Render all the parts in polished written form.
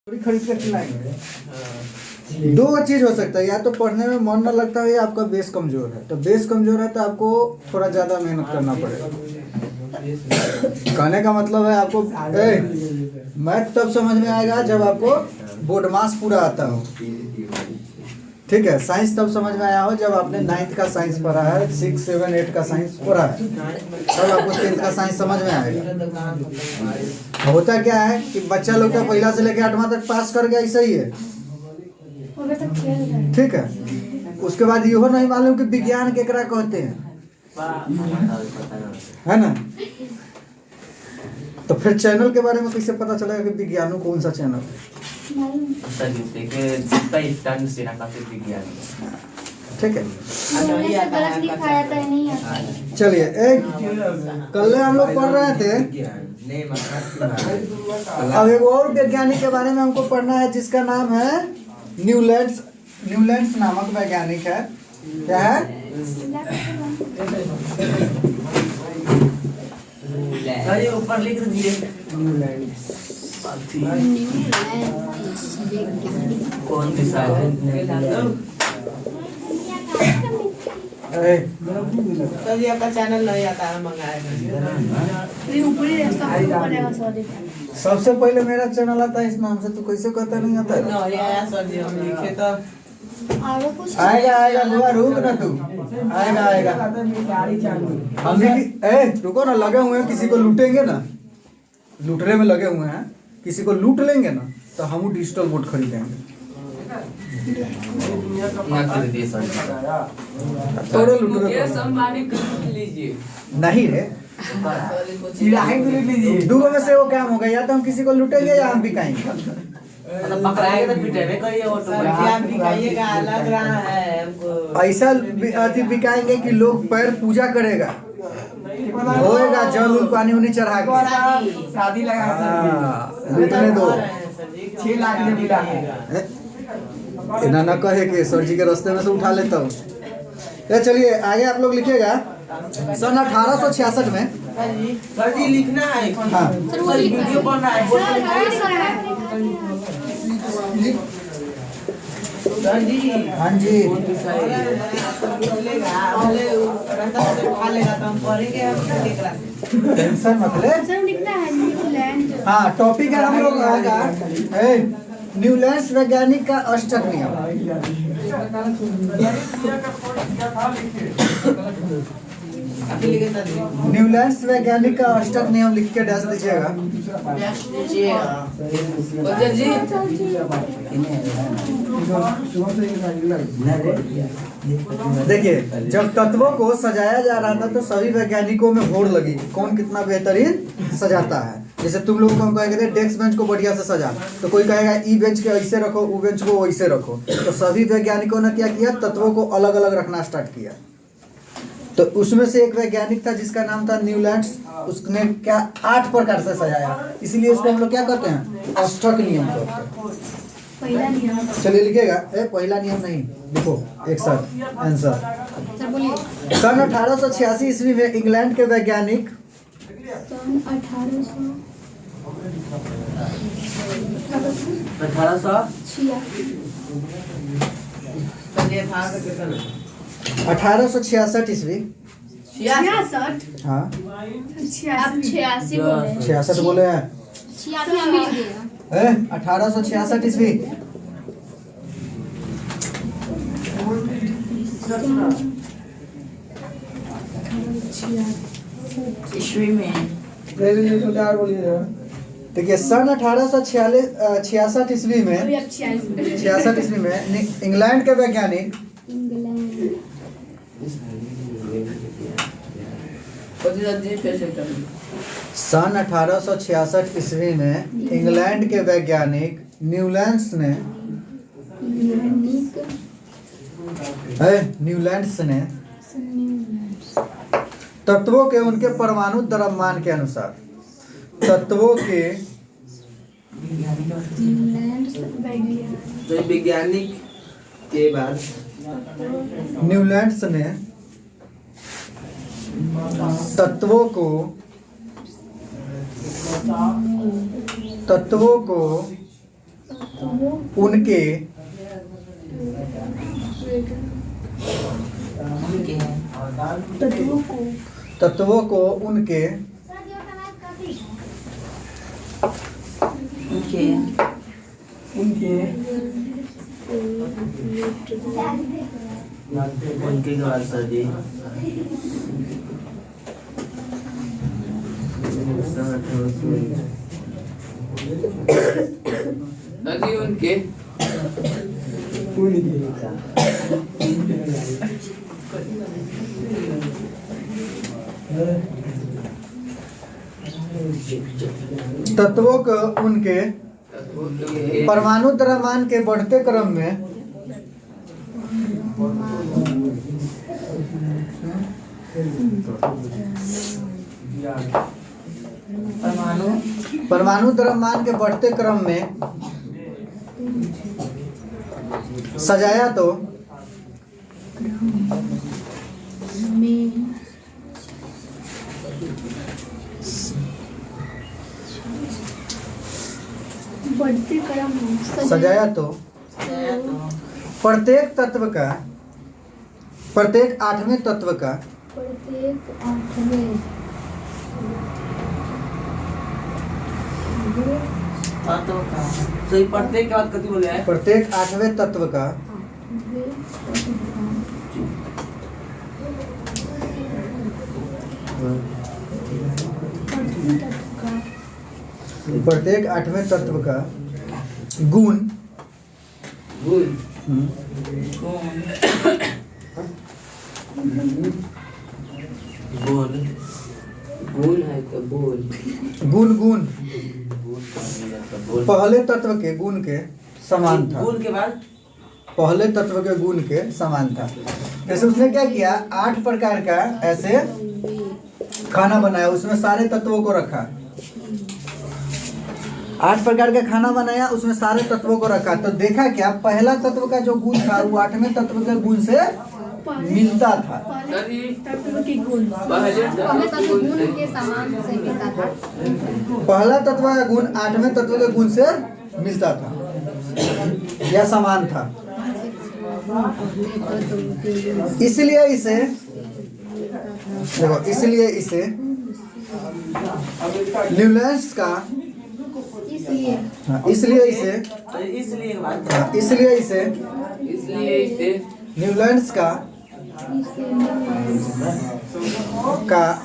थोड़ी खरीद कर खिलाएंगे। दो चीज हो सकता है, या तो पढ़ने में मन न लगता है या आपका बेस कमजोर है। तो बेस कमजोर है तो आपको थोड़ा ज्यादा मेहनत करना पड़ेगा। कहने का मतलब है आपको मैथ तब समझ में आएगा जब आपको बोर्ड मास पूरा आता हो। ठीक है, साइंस तब समझ में आया हो जब आपने 9th का साइंस पढ़ा है, 6, 7, 8 का साइंस पढ़ा है, तब आपको 10th का साइंस समझ में आएगा। होता क्या है कि बच्चा लोग का पहला से लेकर 8वां तक पास कर गया, ऐसा ही है। ठीक है, उसके बाद यहो नहीं मालूम कि विज्ञान केकरा कहते हैं, है ना। तो फिर चैनल के बारे में कैसे पता चलेगा कि विज्ञान कौन सा चैनल है? ठीक है, चलिए एक कल हम लोग पढ़ रहे थे। अब एक और वैज्ञानिक के बारे में हमको पढ़ना है जिसका नाम है न्यूलैंड्स। न्यूलैंड्स नामक वैज्ञानिक है। क्या है? ऊपर लिख दीजिए कौन सा है? कभी आपका चैनल नहीं आता है, सबसे पहले मेरा चैनल आता है इस नाम से, तो कैसे कहता नहीं आता है? नहीं आया सर जी, हम लिखे तो आएगा आएगा बुआ, रुक ना तू, आएगा आएगा। हम भी रुको ना, लगे हुए हैं किसी को लूटेंगे ना, लूटने में लगे हुए हैं, किसी को लूट लेंगे ना तो हम डिजिटल बोर्ड खरीदेंगे। थोड़े लूट लीजिए नहीं रे, दूगों में से वो काम होगा, या तो हम किसी को लूटेंगे या हम बिकाएंगे। पकड़ाएंगे तो पिटेंगे कोई आप दिखाइएगा, लग रहा है हमको ऐसा अति बिकाएंगे कि लोग पैर पूजा करेगा, होएगा जल उल पानी उन्हीं चढ़ा के शादी लगा लूटने दो। 6 लाख में मिलाएगा। इतना न कहे कि सर जी के रास्ते में से उठा लेता हूँ। तो चलिए आगे आप लोग लिखिएगा। सन 1866 में सर जी लिखना है। हाँ सर वीडियो बन रहा है सर जी। हाँ जी, टेंशन मत ले। हाँ, टॉपिक है हम लोग आएगा न्यूलैंड्स वैज्ञानिक का अष्टक नियम। न्यूलैंड्स वैज्ञानिक का अष्टक नियम लिख के डैश दीजिएगा। देखिए, जब तत्वों को सजाया जा रहा था तो सभी वैज्ञानिकों में होड़ लगी कौन कितना बेहतरीन सजाता है। जैसे तुम लोग को हम कहेंगे डेस्क बेंच को बढ़िया से सजा, तो कोई कहेगा ई बेंच के ऐसे रखो, वो बेंच को वैसे रखो। तो सभी वैज्ञानिकों ने क्या किया, तत्वों को अलग अलग रखना स्टार्ट किया। तो उसमें से एक वैज्ञानिक था जिसका नाम था न्यूलैंड्स। उसने क्या 8 प्रकार से सजाया, इसलिए उसको हम लोग क्या कहते हैं, अष्टक नियम कहते हैं। चलिए लिखिएगा। पहला नियम नहीं, लिखो एक साथ आंसर। सन 1886 ईस्वी में इंग्लैंड के वैज्ञानिक अठारह सौ 66 ईस्वी। हाँ 66 बोले हैं। 1866 ईस्वी ईस्वी में देखिए, सन 1866 ईस्वी में 66 ईस्वी में इंग्लैंड के वैज्ञानिक सन 1866 ईस्वी में इंग्लैंड के वैज्ञानिक न्यूलैंड्स ने तत्वों के उनके परमाणु द्रव्यमान के अनुसार तत्वों के वैज्ञानिक के बाद न्यूलैंड्स ने तत्वों को तत्वों को उनके तत्वों को उनके उनके के बाद सर जी नदी उनके तत्वों को उनके परमाणु द्रव्यमान के बढ़ते क्रम में परमाणु द्रव्यमान के बढ़ते क्रम में सजाया तो बढ़ते क्रम सजाया तो प्रत्येक तत्व का प्रत्येक आठवें तत्व का प्रत्येक आठवें तत्व का सही प्रत्येक के बाद कति बोले हैं प्रत्येक आठवें तत्व का प्रत्येक आठवें तत्व का गुण गुण बोल गुण है तो बोल गुण गुण बोल पहले तत्व के गुण के समान था। बोल के बाद पहले तत्व के गुण के समान था। जैसे उसने क्या किया 8 प्रकार का ऐसे खाना बनाया, उसमें सारे तत्वों को रखा। 8 प्रकार का खाना बनाया, उसमें सारे तत्वों को रखा। तो देखा क्या पहला तत्व का जो गुण था वो 8वें तत्व के गुण से मिलता था। तत्व के गुण पहले तत्व गुण के समान से मिलता था। पहला तत्व का गुण 8वें तत्व के गुण से मिलता था या समान था। इसलिए इसे देखो, इसलिए इसे न्यूलैंड्स का इसलिए इसे इसलिए बात इसलिए इसे इसलिए इसे न्यूलैंड्स का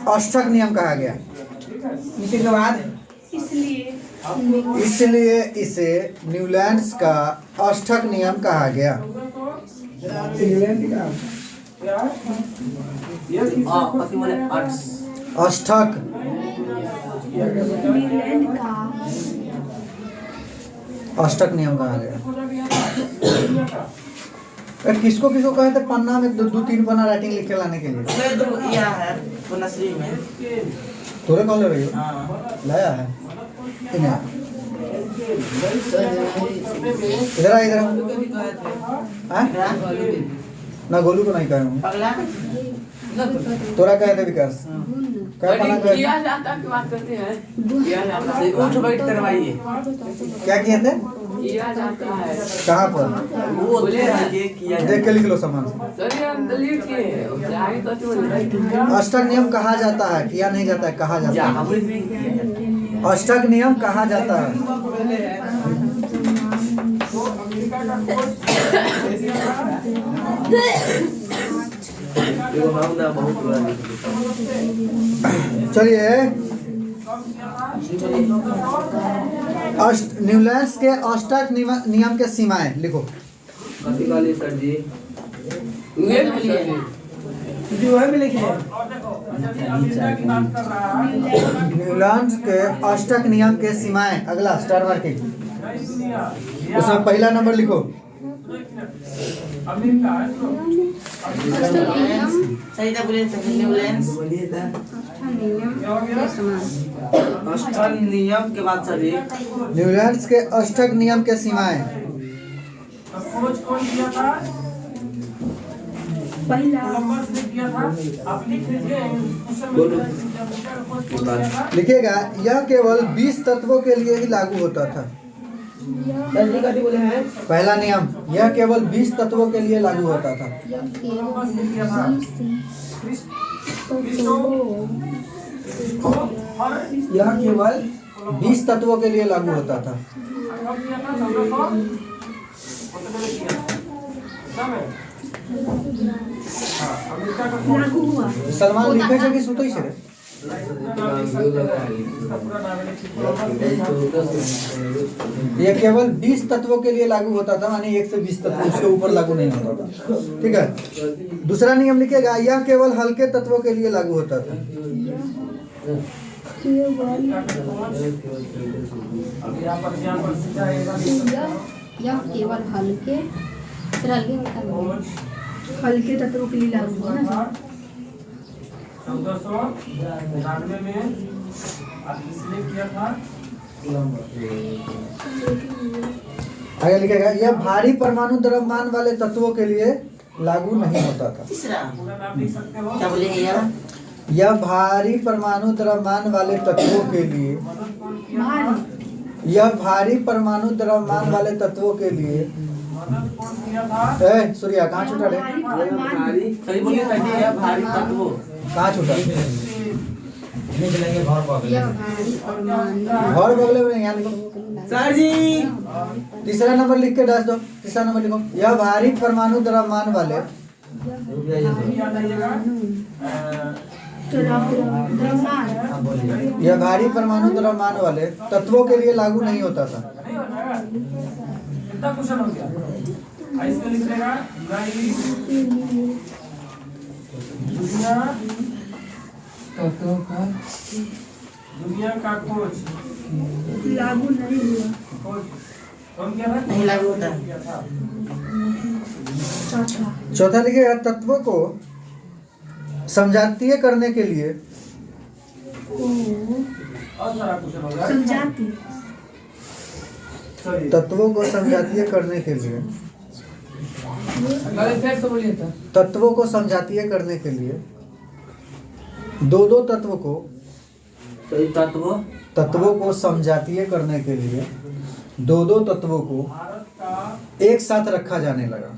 अष्टक नियम कहा गया। इसी के बाद इसलिए इसे न्यूलैंड्स का अष्टक नियम कहा गया। कति बोले अष्टक अष्टक नियम कहा गया। किसको किसको कहे थे पन्ना में 2-3 पन्ना राइटिंग लिख के लाने के लिए? मैं तो किया है पुनश्री में तोरे कौन ले रही हो? हाँ लाया है इन्हें। इधर आ इधर। ना गोलू को नहीं कहे हूँ, पगला तोरा कहे थे विकास। क्या पन्ना कहे? किया जाता की बात करते हैं, किया जाता है, उठ बैठ करवाइए क्या किए थे? किया जाता है। कहाँ पर? वो किया देख के लिख लो सामान से। सर ये हम डिलीट किए आगे कति बोले अष्टक नियम कहा जाता है, किया नहीं जाता है, कहा जाता है। हमरे में किया जाता है। अष्टक नियम कहा जाता है। देखो हम ना बहुत बुरा चलिए न्यूलैंड्स के अष्टक नियम के सीमाएं लिखो। कति वाली सर जी ये सर जी जो है भी लिखे न्यूलैंड्स के अष्टक नियम के सीमाएं। अगला स्टार मार्किंग, उसमें पहला नंबर लिखो। सही था बोले न्यूलैंड्स अष्टक नियम के बाद सर जी न्यूलैंड्स के अष्टक नियम के सीमाएं। लिखेगा यह केवल 20 तत्वों के लिए ही लागू होता था। सर जी कथी बोले हैं? पहला नियम, यह केवल 20 तत्वों के लिए लागू होता था। यह केवल 20 यह केवल 20 तत्वों के लिए लागू होता था। लागू हुआ। सलमान लिखे छे कि सुतई छे रे? यह केवल 20 तत्वों के लिए लागू होता था, यानी 1 से 20 तत्व, उसके ऊपर लागू नहीं होता था। ठीक है। दूसरा नियम लिखेगा, यह केवल हल्के तत्वों के लिए लागू होता था। यह केवल हल्के हल्के तत्वों के लिए लागू हुआ ना। 1499 में इसने किया था। आगे लिखेगा, यह भारी परमाणु द्रव्यमान वाले तत्वों के लिए लागू नहीं होता था। तीसरा पूरा नाम लिख सकते हो। क्या बोले यार? यह भारी परमाणु द्रव्यमान वाले तत्वों के लिए, यह भारी परमाणु द्रव्यमान वाले तत्वों के लिए। मदद कौन किया था? ए सूर्या कहाँ छूटा रे? सही बोलिए सर जी, यह भारी तत्व। कहाँ छूटा? यह भारी परमाणु और बगले में यहाँ लिखो। सर जी तीसरा नंबर लिख के डाल दो। तीसरा नंबर लिखो, यह भारी परमाणु द्रव्यमान वाले यह भारी परमाणु द्रव्यमान वाले तत्वों के लिए लागू नहीं होता था। नहीं हो जाएगा। कितना क्वेश्चन हो गया? इसमें लिख लेगा दुनिया का खोज लागू नहीं हुआ। खोज कौन किया था? नहीं लागू होता। चौथा लिखेगा, तत्वों को समजातीय करने के लिए और सारा क्वेश्चन हो गया। समझाती चलिए तत्वों को समजातीय करने के लिए फिर से बोलिए तो। तत्वों को समजातीय करने के लिए दो तत्व को सही तत्व। तत्वों को समजातीय करने के लिए दो तत्वों को भारत का एक साथ रखा जाने लगा।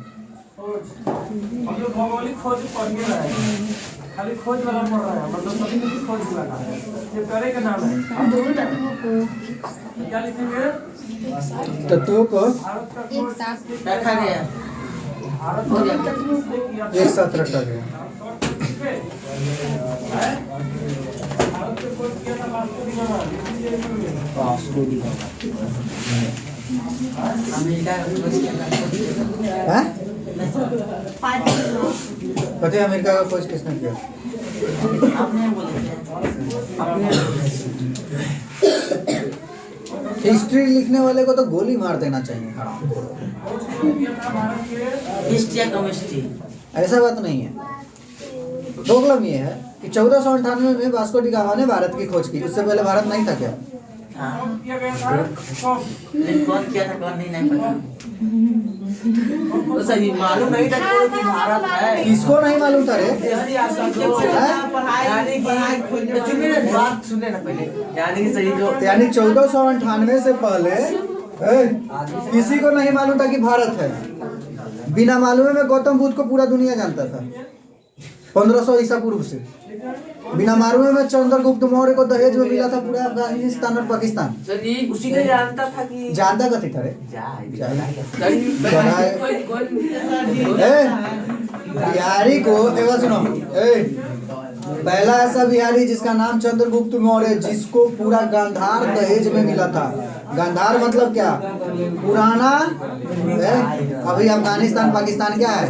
खोज, हम लोग भौगोलिक खोज पढ़ के रहे हैं। खाली खोज वाला पढ़ रहे हैं, मतलब सभी की खोज लगा है। ये करे का नाम है। दो तत्वों को क्या लिखेंगे? तत्वों को भारत का एक खोज साथ रखा गया। भारत हो गया। का खोज किसने किया था? एक साथ रखा गया। भारत के खोज किया था वास्को डी गामा। लिखिए इसमें। अमेरिका का खोज किया था। हैं? पता है अमेरिका का खोज किसने किया? आपने बोले थे। आपने हिस्ट्री लिखने वाले को तो गोली मार देना चाहिए। खोज किसने किया था भारत के? हिस्ट्री या केमिस्ट्री? ऐसा बात नहीं है। प्रॉब्लम ये है कि 1498 में वास्को डी गामा ने भारत की खोज की। उससे पहले भारत नहीं था क्या? हाँ। कौन किया गया था? कौन? लेकिन कौन किया था कौन नहीं पता। तो सही मालूम नहीं था कि भारत है। किसको नहीं मालूम था रे? ऐसी आशा जो यानी कि चुनिए बात सुने ना पहले। यानी कि सही जो यानी 1498 से पहले किसी को नहीं मालूम था कि भारत है। बिना मालूम में गौतम बुद्ध को पूरा दुनिया जानता था 1500 ईसा पूर्व से। बिना मालूम में चंद्रगुप्त मौर्य को दहेज में मिला था पूरा अफगानिस्तान और पाकिस्तान। उसी को जानता था कि जानता कथी था रे? बिहारी को एवं सुनो, पहला ऐसा बिहारी जिसका नाम चंद्रगुप्त मौर्य, जिसको पूरा गांधार दहेज में मिला था। गांधार मतलब क्या? पुराना अभी अफगानिस्तान पाकिस्तान क्या है?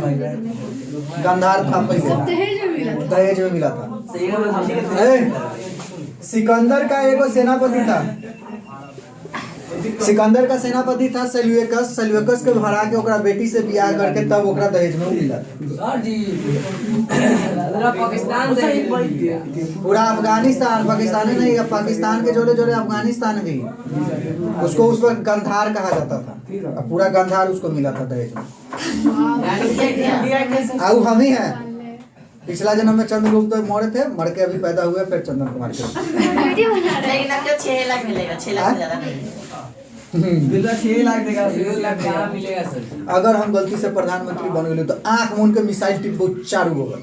गांधार था पहले, दहेज में मिला था। सिकंदर का एक सेनापति था। सिकंदर का सेनापति था सेल्यूकस। सेल्यूकस के हरा के ओकरा बेटी से बियाह करके तब ओकरा दहेज में मिला। सर जी पूरा पाकिस्तान पूरा अफगानिस्तान, पाकिस्तान नहीं, अब पाकिस्तान के जोड़े जोड़े अफगानिस्तान भी। उसको उस वक्त गंधार कहा जाता था। अब पूरा गंधार उसको मिला था दहेज में। अब हम ही हैं। पिछला जन्म में चंद्रगुप्त मौर्य थे, मर के अभी पैदा हुए, फिर चंद्र कुमार के। लेकिन आपको 6 लाख मिलेगा, 6 लाख से ज्यादा नहीं। बिल्ला 6 लाख देगा 6 लाख कहाँ मिलेगा सर जी? अगर हम गलती से प्रधानमंत्री बन गए तो आंख मूंद के मिसाइल टिप चारू हो गए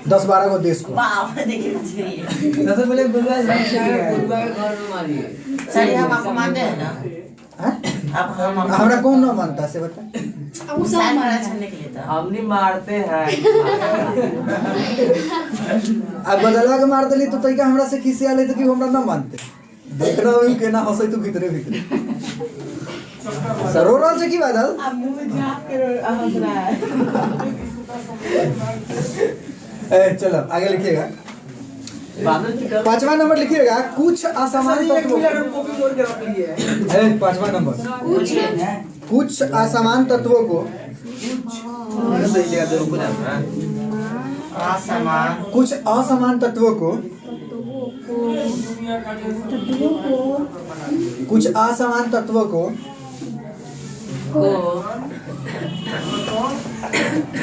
10-12 गो देश को। बाप देखिए चाहिए सबसे पहले बिल्ला बुलबुल के घर में मारिए। सही हम आपको मानते हैं ना हैं? आप हम हमरा कौन ना मानता से बता। अब वो सब साइड मारा में छन्ने के लिए था हम नहीं मारते हैं। अब बदलवा के मार देली तो तरीका हमरा से खिसिया ले तो कि हमरा ना मानते। देख रहा हूँ केना हंसै तू भीतरे भीतरे। सरो रहल छै की बादल? अब मुंह में झाँक के हंस रहा है ए चलो आगे लिखिएगा। बादल की तरफ 5वां नंबर लिखिएगा। कुछ असामान्य तत्वों कॉपी मोड़ के रख लिए है। 5वां नंबर कुछ असमान तत्वों को सही जगह दे रुको ना। आसमान कुछ असमान तत्वों को कुछ असमान तत्वों को को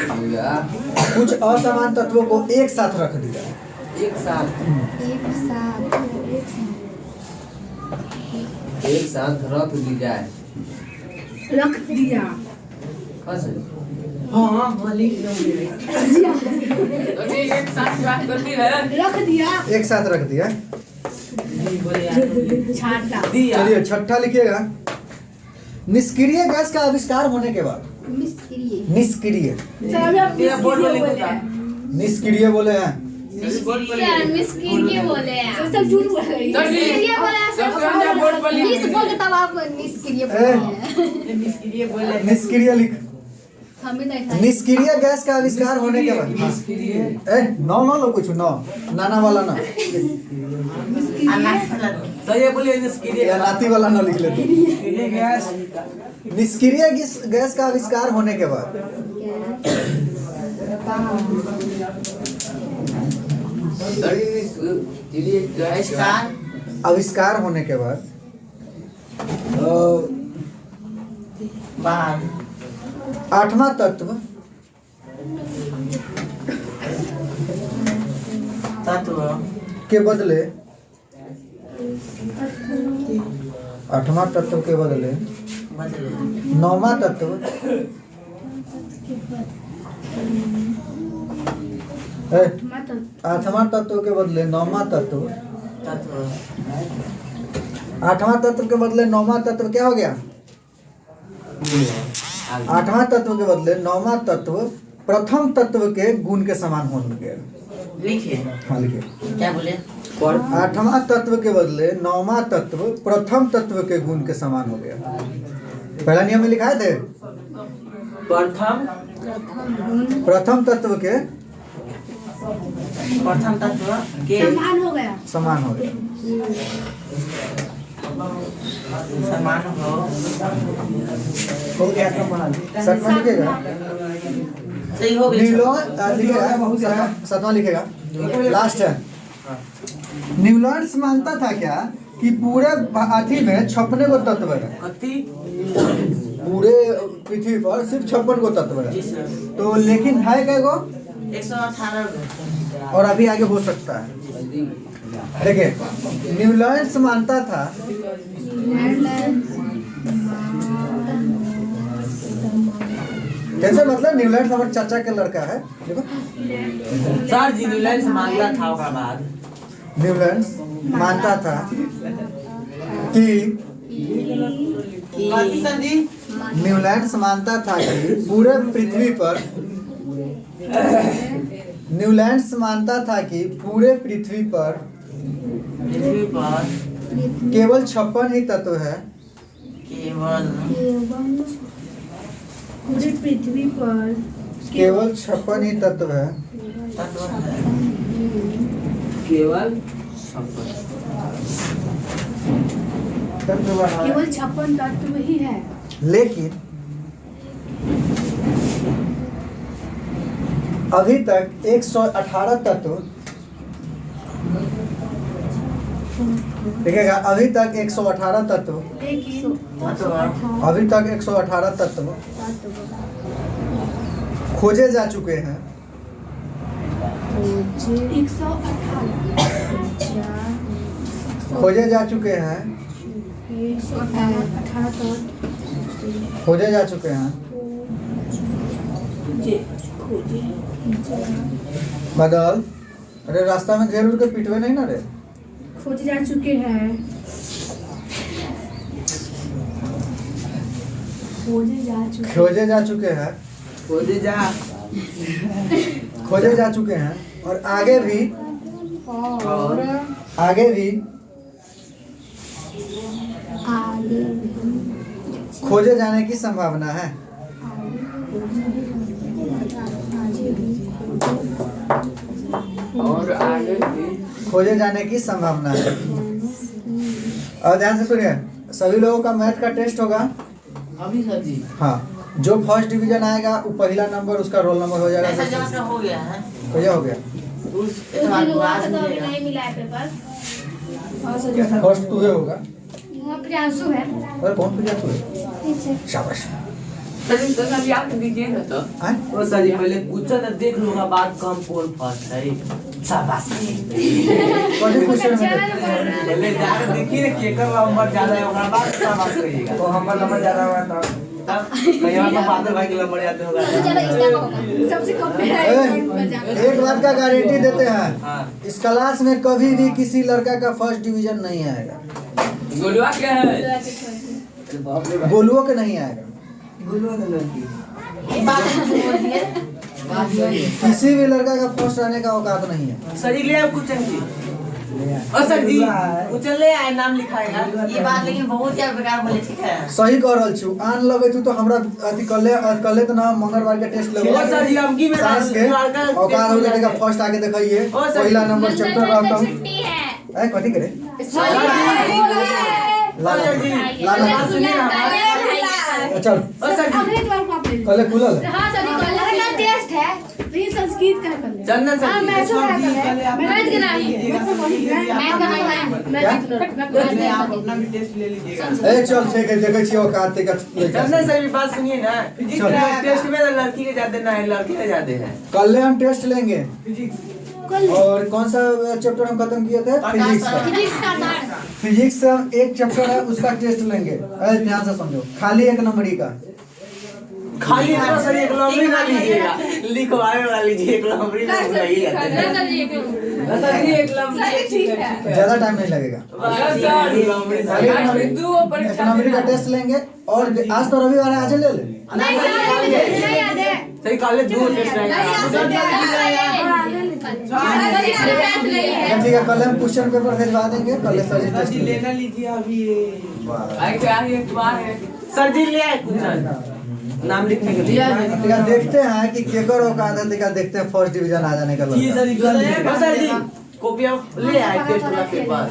हो गया। कुछ असमान तत्वों को एक साथ रख दिया। एक साथ रख दी जाए। रख दिया। हाँ सर। हाँ लिख दो रख दिया। एक साथ रख दिया। छाटा। चलिए छठा लिखिएगा। निष्क्रिय गैस का आविष्कार होने के बाद निष्क्रिय सर अभी आप ये बोर्ड पे लिखो था। निष्क्रिय बोले हैं। बोले हैं। सब झूठ बोल रही है। निष्क्रिय बोले निष्क्रिय लिख। हमें नहीं निष्क्रिय गैस का आविष्कार होने के बाद नौ लो कुछ नौ नाना वाला ना सही है बोलिए निष्क्रिय या नाती वाला ना लिख लेते। ये गैस निष्क्रिय गैस का आविष्कार होने के बाद चलिए गैस का आविष्कार होने के बाद बाहर 8वां तत्व तत्व के बदले 8वां तत्व के बदले बदले 9वां तत्व ए, 8वां तत्व के बदले 9वां तत्व तत्व 8वां तत्व के बदले 9वां तत्व क्या हो गया? 8वां तत्व के बदले 9वां तत्व प्रथम तत्व के गुण के समान हो गया। लिखिए हाँ लिखिए। क्या बोले 8वां तत्व के बदले 9वां तत्व प्रथम तत्व के गुण के समान हो गया। पहला नियम में लिखाए थे प्रथम तत्व के प्रथम तत्व के समान हो गया। समान हो गया। समान हो गया तो मान सच में लिखेगा। सही हो गया लिखेगा 7वां लिखेगा। लास्ट है। न्यूलैंड्स मानता था क्या कि पूरे अथी में 56 गो तत्व है। कत्ती पूरे पृथ्वी पर सिर्फ 56 गो तत्व है। जी सर तो लेकिन है क्या गो 118 और अभी आगे हो सकता है। देखिए न्यूलैंड्स मानता था कैसे मतलब न्यूलैंड्स हमारे चाचा के लड़का है। देखो सर जी न्यूलैंड से मांगता था उसके बाद न्यूलैंड्स मानता था कि कथी सर जी न्यूलैंड्स मानता था कि पूरे पृथ्वी पर न्यूलैंड्स मानता था कि पूरे पृथ्वी पर केवल 56 ही तत्व है। केवल पूरी पृथ्वी पर केवल 56 ही तत्व है। तत्व है केवल तत्व है। केवल 56 तत्व ही है। लेकिन अभी तक 118 तत्व देखिएगा। अभी तक 118 तत्व लेकिन तत्व अभी तक 118 तत्व खोजे जा चुके हैं। 118 खोजे जा चुके हैं 18 तक खोजे जा चुके हैं। बदल, अरे रास्ता में घेर उड़ के पिटवे नहीं ना रे। खोजे जा चुके हैं। खोजे जा चुके खोजे जा चुके हैं। खोजे जा खोजे जा चुके हैं और आगे भी और आगे भी आगे खोजे जाने की संभावना है। और आगे भी खोजे जाने की संभावना है। और ध्यान से सुनिए, सभी लोगों का मैथ का टेस्ट होगा। अभी सर जी हाँ, जो फर्स्ट डिवीजन आएगा वो पहला नंबर उसका रोल नंबर हो जाएगा। ऐसा जमा का हो गया है भैया हो गया। नहीं मिला है पेपर। फर्स्ट तू होगा। प्रियांशु है। और कौन प्रियांशु है? शाबाश। सर जी तो सब याद दीजिए ना तो। आए? ओ सर जी पहले पूछो ना, देख लूंगा बाद कम कौन फर्स्ट है। शाबाश। कौन क्वेश्चन में देखते हैं? पहले जाकर देखिए ना केकर नंबर ज्यादा है, ओकरा बाद शाबाश कहिएगा। तो हमारा नंबर ज्यादा हुआ था। तब कहीं और तो बादल भाई के नंबर याद होगा। सबसे कम एक बात का गारंटी देते हैं, हां इस क्लास में कभी भी किसी लड़का का फर्स्ट डिवीजन नहीं आएगा। गोलुआ क्या है? गोलुओं के नहीं आएगा। किसी भी लड़का का फर्स्ट आने का औकात नहीं है। सर जी ले आओ कुछ जी। ओ सर जी कुछ ले आए, नाम लिखाएगा। ये बात लेकिन बहुत यार बेकार बोले, ठीक है। सही कह रहल छु। आन लगे तू तो हमरा अथी कले तो ना मंगलवार के टेस्ट लेबो। ओ सर जी हम की में साइंस के औकात हो जाएगा। फर्स्ट आके दिखाइए, ओ सर, पहला नंबर चैप्टर रकम छुट्टी है। ए कथी करे ओ सर जी लाला बात सुनिए ना। चल ओ सर जी अगले बार को आप ले लो। कले खुलल हाँ सर, कल का टेस्ट है। नहीं संस्कृत का कर ले। चंदन सर हाँ, जी मैं तो है मैं मैथ गिना है। मैं करना है। मैं आप अपना भी टेस्ट ले लीजिएगा। ए चल ठीक है, देखे छी औकात ते का चंदन सर जी बात सुनिए ना, फिजिक्स का टेस्ट में लड़की के ज्यादा ना है, लड़के के ज्यादा है। कल हम टेस्ट लेंगे। कल और कौन सा चैप्टर हम खत्म किए थे? फिजिक्स का। फिजिक्स का सर। फिजिक्स का एक चैप्टर है, उसका टेस्ट लेंगे। अरे ध्यान से समझो, खाली एक नंबरी का। खाली ना सर एक लंबी ना लीजिएगा, लिखवाने वाला लीजिए। एक लंबी ना नहीं आते हैं। सर जी एक लंबी ठीक है। ज्यादा टाइम नहीं लगेगा। खाली एक नंबरी का टेस्ट लेंगे। और आज तो रविवार है, आज ले ले। नहीं याद है। सही कल दो टेस्ट रहेगा। ठीक है, कल हम क्वेश्चन पेपर भेजवा देंगे। कल सर जी टेस्ट लेना। लीजिए अभी। आई क्या है तुम्हारे है? सर जी ले आए कुछ नाम लिखने के लिए। ठीक है, देखते हैं कि केकर औकात है। ठीक देखते हैं फर्स्ट डिवीजन आ जाने का जी लड़का। सर जी सर जी कॉपियां ले आए टेस्ट वाला पेपर।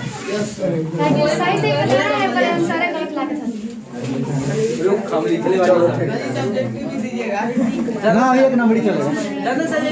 सही से बताना है, पर हम सारे गलत ला के रुक हम लिखने वाले चलो ठीक है। सब्जेक्ट भी दीजिएगा। ना एक नंबरी चलेगा। चंदन सर जी